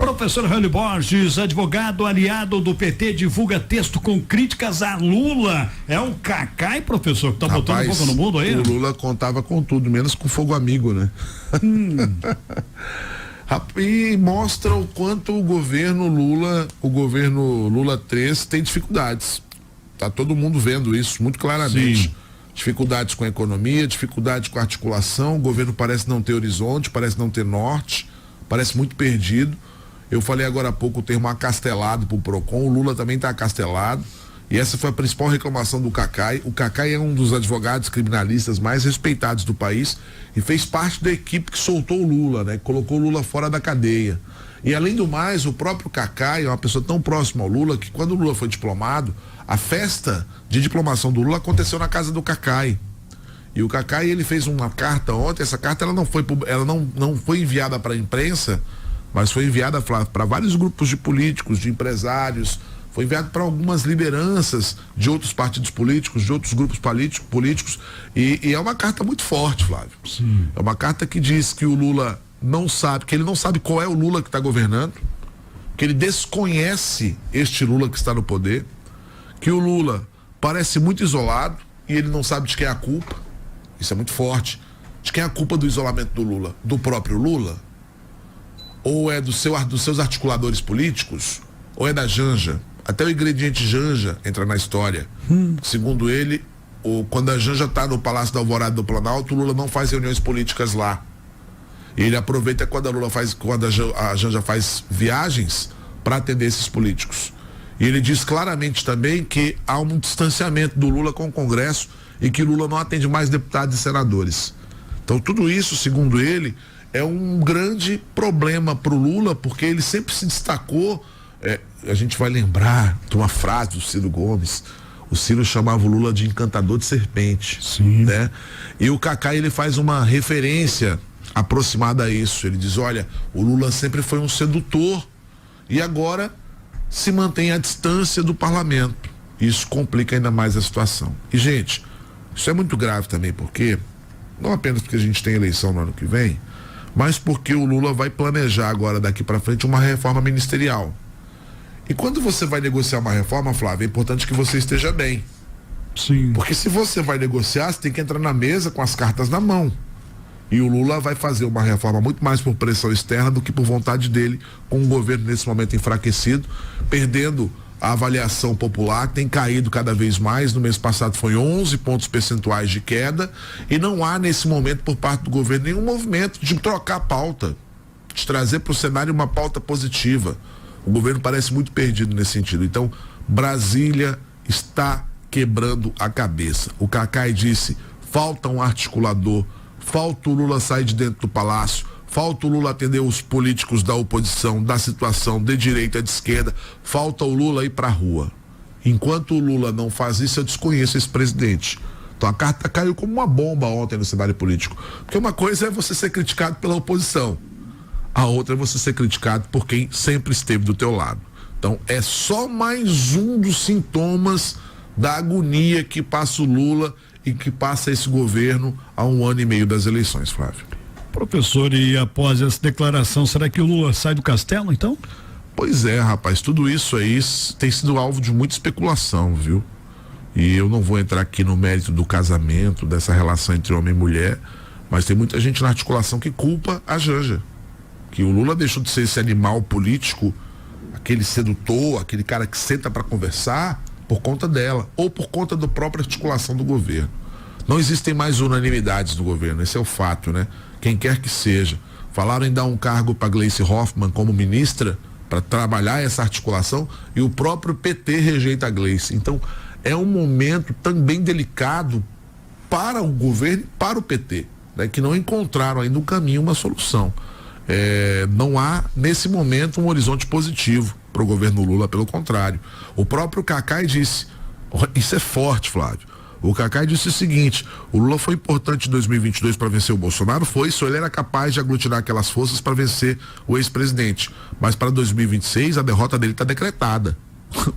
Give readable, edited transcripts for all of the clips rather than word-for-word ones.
Professor Rani Borges, advogado aliado do PT, divulga texto com críticas a Lula. É um cacai, professor, que tá botando fogo no mundo aí? O Lula contava com tudo, menos com fogo amigo, né? E mostra o quanto o governo Lula 3 tem dificuldades. Tá todo mundo vendo isso muito claramente. Sim. Dificuldades com a economia, dificuldades com a articulação, o governo parece não ter horizonte, parece não ter norte, parece muito perdido. Eu falei agora há pouco o termo acastelado pro Procon, o Lula também está acastelado, e essa foi a principal reclamação do Cacai. O Cacai é um dos advogados criminalistas mais respeitados do país e fez parte da equipe que soltou o Lula, né? Colocou o Lula fora da cadeia. E além do mais, o próprio Cacai é uma pessoa tão próxima ao Lula que quando o Lula foi diplomado, a festa de diplomação do Lula aconteceu na casa do Cacai. E o Cacai, ele fez uma carta ontem, essa carta ela não foi enviada para a imprensa, mas foi enviada para vários grupos de políticos, de empresários, foi enviado para algumas lideranças de outros partidos políticos, de outros grupos políticos, e é uma carta muito forte, Flávio. Sim. É uma carta que diz que o Lula não sabe, que ele não sabe qual é o Lula que está governando, que ele desconhece este Lula que está no poder, que o Lula parece muito isolado e ele não sabe de quem é a culpa. Isso é muito forte. De quem é a culpa do isolamento do Lula? Do próprio Lula? Ou é dos seus articuladores políticos? Ou é da Janja? Até o ingrediente Janja entra na história. Segundo ele, quando a Janja está no Palácio da Alvorada do Planalto, o Lula não faz reuniões políticas lá. Ele aproveita quando a Janja faz viagens para atender esses políticos. E ele diz claramente também que há um distanciamento do Lula com o Congresso e que Lula não atende mais deputados e senadores. Então tudo isso, segundo ele, é um grande problema para o Lula, porque ele sempre se destacou. A gente vai lembrar de uma frase do Ciro Gomes. O Ciro chamava o Lula de encantador de serpente. Sim. Né? E o Cacai, ele faz uma referência aproximada a isso. Ele diz, olha, o Lula sempre foi um sedutor e agora se mantém à distância do parlamento. Isso complica ainda mais a situação. E, gente, isso é muito grave também, porque não apenas porque a gente tem eleição no ano que vem, mas porque o Lula vai planejar agora, daqui para frente, uma reforma ministerial. E quando você vai negociar uma reforma, Flávio, é importante que você esteja bem. Sim. Porque se você vai negociar, você tem que entrar na mesa com as cartas na mão. E o Lula vai fazer uma reforma muito mais por pressão externa do que por vontade dele, com o governo nesse momento enfraquecido, perdendo a avaliação popular, que tem caído cada vez mais. No mês passado foi 11 pontos percentuais de queda, e não há nesse momento por parte do governo nenhum movimento de trocar a pauta, de trazer para o cenário uma pauta positiva. O governo parece muito perdido nesse sentido. Então, Brasília está quebrando a cabeça. O Cacai disse, falta um articulador, falta o Lula sair de dentro do palácio, falta o Lula atender os políticos da oposição, da situação de direita e de esquerda, falta o Lula ir para a rua. Enquanto o Lula não faz isso, eu desconheço esse presidente. Então a carta caiu como uma bomba ontem no cenário político. Porque uma coisa é você ser criticado pela oposição, a outra é você ser criticado por quem sempre esteve do teu lado. Então é só mais um dos sintomas da agonia que passa o Lula e que passa esse governo há 1 ano e meio das eleições, Flávio. Professor, e após essa declaração, será que o Lula sai do castelo, então? Pois é, rapaz, tudo isso aí tem sido alvo de muita especulação, viu? E eu não vou entrar aqui no mérito do casamento, dessa relação entre homem e mulher, mas tem muita gente na articulação que culpa a Janja, que o Lula deixou de ser esse animal político, aquele sedutor, aquele cara que senta para conversar, por conta dela, ou por conta da própria articulação do governo. Não existem mais unanimidades no governo, esse é o fato, né? Quem quer que seja. Falaram em dar um cargo para Gleice Hoffmann como ministra, para trabalhar essa articulação, e o próprio PT rejeita a Gleice. Então, é um momento também delicado para o governo e para o PT, né? Que não encontraram aí no caminho uma solução. Não há, nesse momento, um horizonte positivo para o governo Lula, pelo contrário. O próprio Cacai disse, isso é forte, Flávio, o Cacai disse o seguinte, o Lula foi importante em 2022 para vencer o Bolsonaro, só ele era capaz de aglutinar aquelas forças para vencer o ex-presidente, mas para 2026 a derrota dele está decretada.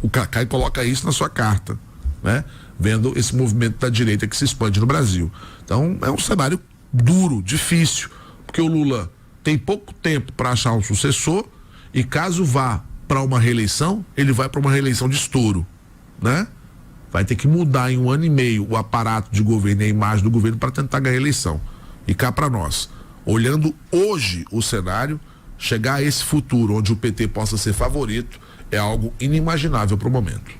O Cacai coloca isso na sua carta, né? Vendo esse movimento da direita que se expande no Brasil. Então é um cenário duro, difícil, porque o Lula tem pouco tempo para achar um sucessor E caso vá para uma reeleição, ele vai para uma reeleição de estouro, né? Vai ter que mudar em 1 ano e meio o aparato de governo e a imagem do governo para tentar ganhar a eleição. E cá para nós, olhando hoje o cenário, chegar a esse futuro onde o PT possa ser favorito é algo inimaginável para o momento.